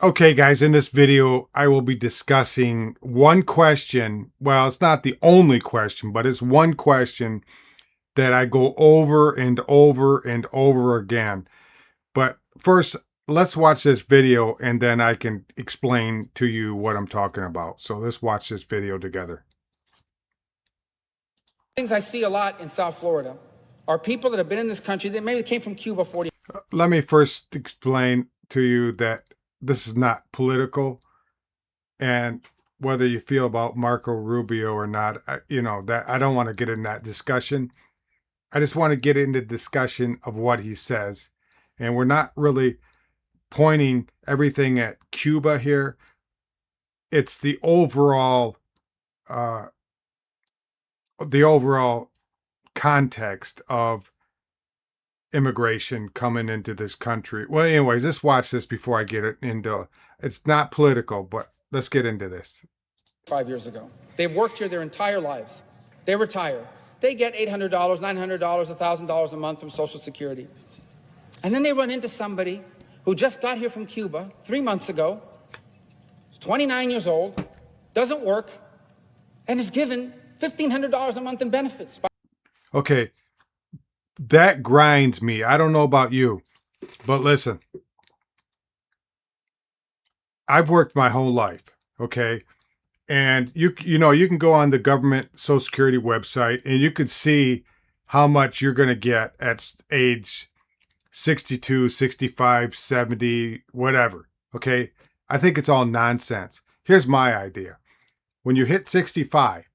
Okay, guys, in this video, I will be discussing one question. Well, it's not the only question, but it's one question that I go over and over and over again. But first, let's watch this video and then I can explain to you what I'm talking about. So let's watch this video together. Things I see a lot in South Florida are people that have been in this country that maybe came from Cuba 40. Let me first explain to you that this is not political, and whether you feel about Marco Rubio or not, that I don't want to get in that discussion. I just want to get into discussion of what he says. And we're not really pointing everything at Cuba here. It's the overall context of immigration coming into this country. Well, anyways, let's watch this before I get it into. It's not political, but let's get into this. 5 years ago, they've worked here their entire lives. They retire. They get $800, $900, $1,000 a month from Social Security. And then they run into somebody who just got here from Cuba 3 months ago, is 29 years old, doesn't work, and is given $1,500 a month in benefits. Okay, that grinds me. I don't know about you, but listen, I've worked my whole life, okay? And you can go on the government Social Security website and you could see how much you're going to get at age 62, 65, 70, whatever, okay? I think it's all nonsense. Here's my idea. When you hit 65,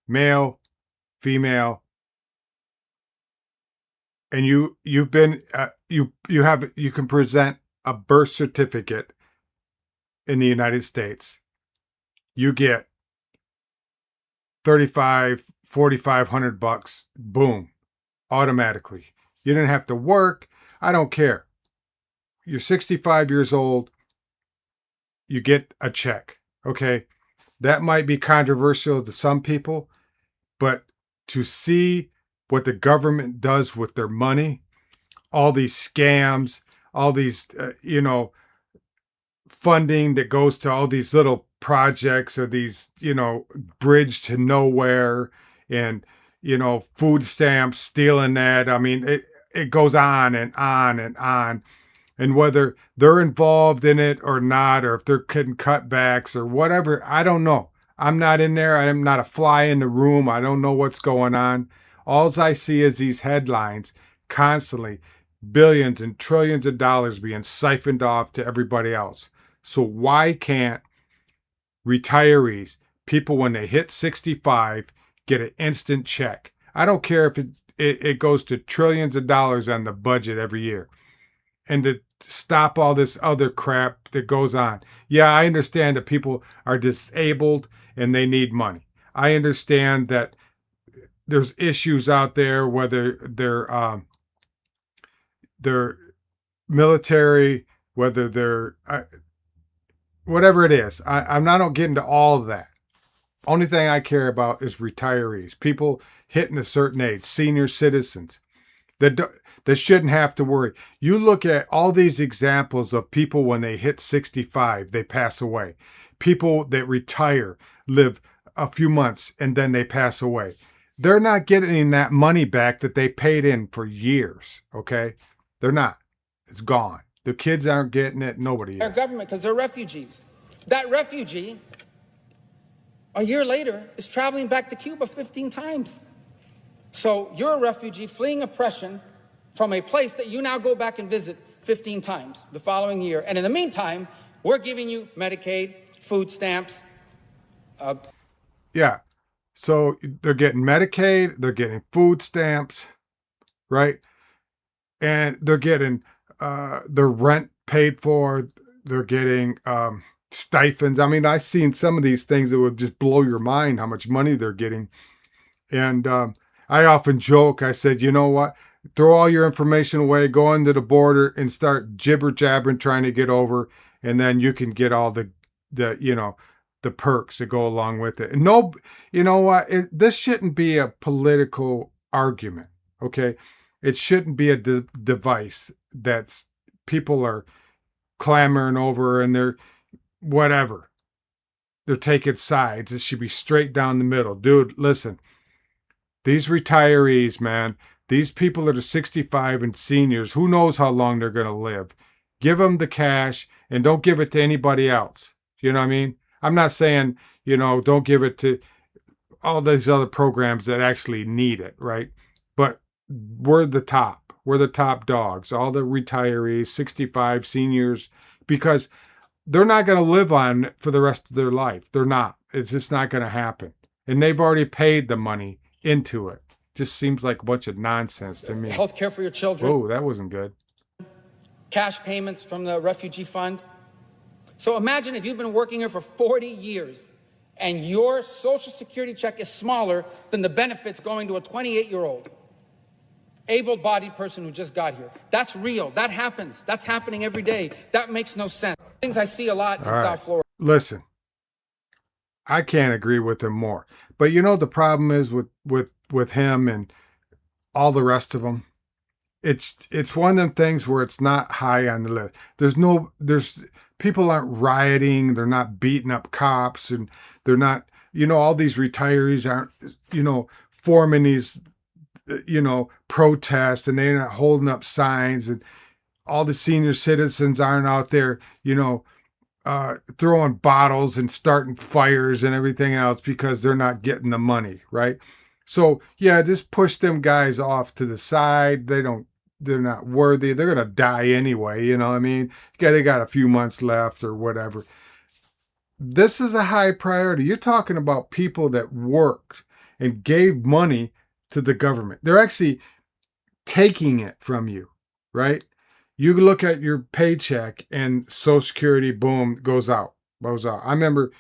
male, female, and you can present a birth certificate in the United States, you get $4,500, boom, automatically. You didn't have to work. I don't care. You're 65 years old. You get a check. Okay. That might be controversial to some people, but to see what the government does with their money, all these scams, all these, funding that goes to all these little projects or these, bridge to nowhere and, food stamps, stealing that. I mean, it goes on and on and on. And whether they're involved in it or not, or if they're getting cutbacks or whatever, I don't know. I'm not in there. I'm not a fly in the room. I don't know what's going on. All I see is these headlines constantly, billions and trillions of dollars being siphoned off to everybody else. So why can't retirees, people when they hit 65, get an instant check? I don't care if it goes to trillions of dollars on the budget every year. And to stop all this other crap that goes on. Yeah, I understand that people are disabled and they need money. I understand that there's issues out there, whether they're military, whether they're whatever it is. I'm not getting into all of that. Only thing I care about is retirees, people hitting a certain age, senior citizens that shouldn't have to worry. You look at all these examples of people when they hit 65, they pass away. People that retire, live a few months, and then they pass away. They're not getting that money back that they paid in for years, okay? They're not. It's gone. The kids aren't getting it. Nobody is. Our government, because they're refugees. That refugee, a year later, is traveling back to Cuba 15 times. So you're a refugee fleeing oppression from a place that you now go back and visit 15 times the following year. And in the meantime, we're giving you Medicaid, food stamps. Yeah. So they're getting Medicaid, they're getting food stamps, right? And they're getting their rent paid for. They're getting stipends. I mean, I've seen some of these things that would just blow your mind how much money they're getting. And I often joke, I said, you know what? Throw all your information away, go into the border and start jibber jabbering trying to get over. And then you can get all the perks that go along with it. And no, you know what? This shouldn't be a political argument, okay? It shouldn't be a device that's people are clamoring over and they're whatever. They're taking sides. It should be straight down the middle. Dude, listen, these retirees, man, these people that are 65 and seniors, who knows how long they're going to live. Give them the cash and don't give it to anybody else. You know what I mean? I'm not saying, don't give it to all these other programs that actually need it, right? But we're the top. We're the top dogs. All the retirees, 65, seniors, because they're not going to live on it for the rest of their life. They're not. It's just not going to happen. And they've already paid the money into it. Just seems like a bunch of nonsense to me. Health care for your children. Oh, that wasn't good. Cash payments from the refugee fund. So imagine if you've been working here for 40 years and your Social Security check is smaller than the benefits going to a 28-year-old able-bodied person who just got here. That's real. That happens. That's happening every day. That makes no sense. Things I see a lot in South Florida. Listen, I can't agree with him more. But the problem is with him and all the rest of them. It's one of them things where it's not high on the list. There's people aren't rioting. They're not beating up cops, and they're not. All these retirees aren't. Forming these. Protests, and they're not holding up signs, and all the senior citizens aren't out there, throwing bottles and starting fires and everything else because they're not getting the money, right? So yeah, just push them guys off to the side. They're not worthy. They're gonna die anyway. You know what I mean? They got a few months left or whatever. This is a high priority. You're talking about people that worked and gave money to the government. They're actually taking it from you, right? You look at your paycheck and Social Security, boom, goes out. I remember,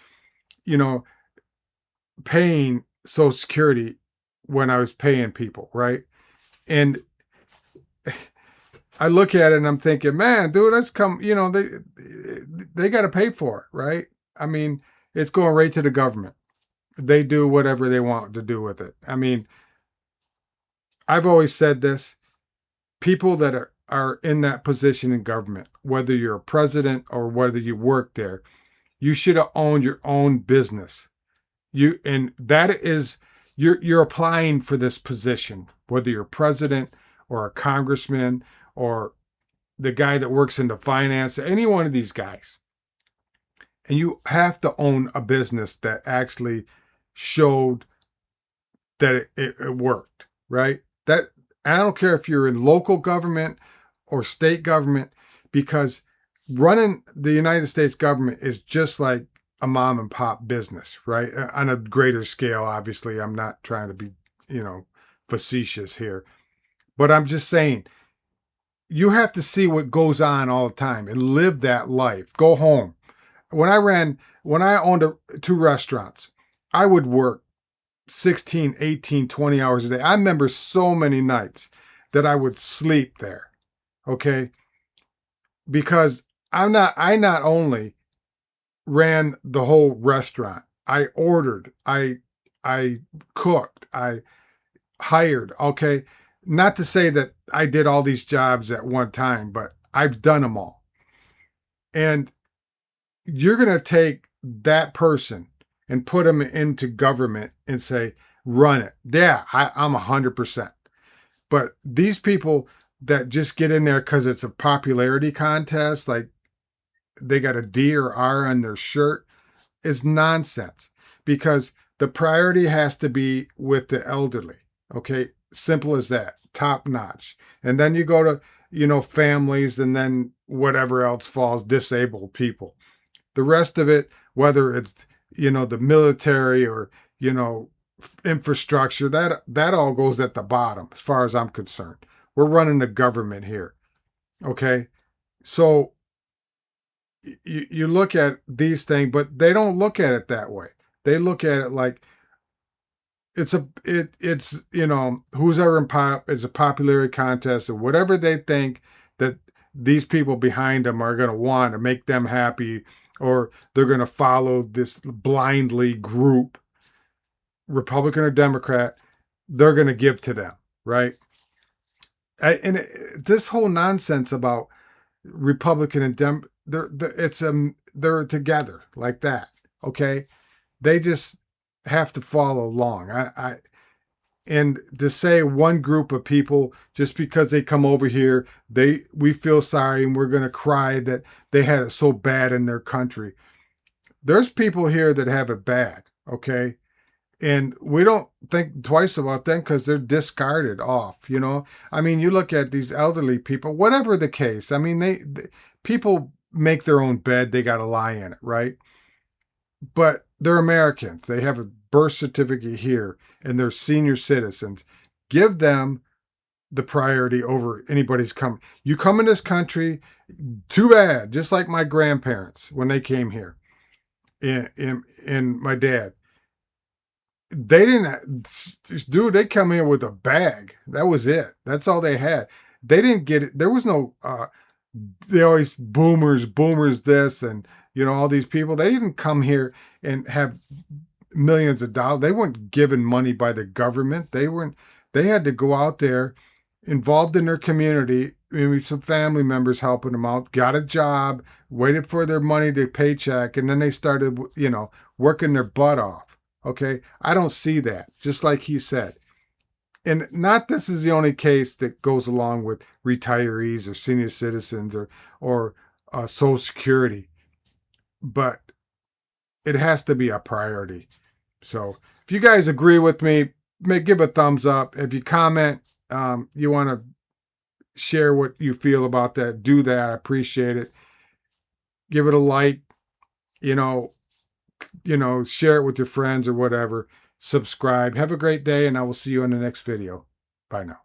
paying Social Security when I was paying people, right? And I look at it and I'm thinking, man, dude, that's they got to pay for it, right? I mean, it's going right to the government. They do whatever they want to do with it. I mean, I've always said this, people that are in that position in government, whether you're a president or whether you work there, you should have owned your own business. That is, you're applying for this position, whether you're president or a congressman or the guy that works in the finance, any one of these guys. And you have to own a business that actually showed that it worked, right? That I don't care if you're in local government or state government, because running the United States government is just like a mom and pop business, right? On a greater scale, obviously. I'm not trying to be, facetious here, but I'm just saying you have to see what goes on all the time and live that life. Go home. When I owned two restaurants, I would work 16, 18, 20 hours a day. I remember so many nights that I would sleep there. Okay. Because I not only ran the whole restaurant, I ordered, I cooked, I hired. Okay. Not to say that I did all these jobs at one time, but I've done them all. And you're going to take that person and put them into government and say, run it. Yeah, I'm 100%. But these people that just get in there because it's a popularity contest, like they got a D or R on their shirt, is nonsense, because the priority has to be with the elderly. Okay, simple as that, top notch. And then you go to, families, and then whatever else falls, disabled people. The rest of it, whether it's, the military or, infrastructure, that all goes at the bottom as far as I'm concerned. We're running the government here. Okay. So you look at these things, but they don't look at it that way. They look at it like it's who's ever in pop, it's a popularity contest, or whatever they think that these people behind them are going to want to make them happy, or they're going to follow this blindly group, Republican or Democrat, they're going to give to them, right? This whole nonsense about Republican and they're together like that. Okay, they just have to follow along. And to say one group of people just because they come over here, we feel sorry and we're going to cry that they had it so bad in their country. There's people here that have it bad, okay? And we don't think twice about them because they're discarded off, you know? I mean, you look at these elderly people, whatever the case. I mean, people make their own bed, they got to lie in it, right? But they're Americans. They have a birth certificate here and they're senior citizens. Give them the priority over anybody's coming. You come in this country, too bad, just like my grandparents when they came here and my dad. They didn't, dude, they come here with a bag. That was it. That's all they had. They didn't get it. There was no, they always boomers this, and all these people. They didn't come here and have millions of dollars. They weren't given money by the government. They had to go out there, involved in their community, maybe some family members helping them out, got a job, waited for their money to paycheck, and then they started working their butt off. Okay, I don't see that, just like he said. And not this is the only case that goes along with retirees or senior citizens or Social Security, but it has to be a priority. So if you guys agree with me, give a thumbs up. If you comment, you want to share what you feel about that, do that. I appreciate it. Give it a like, share it with your friends or whatever. Subscribe. Have a great day, and I will see you in the next video. Bye now.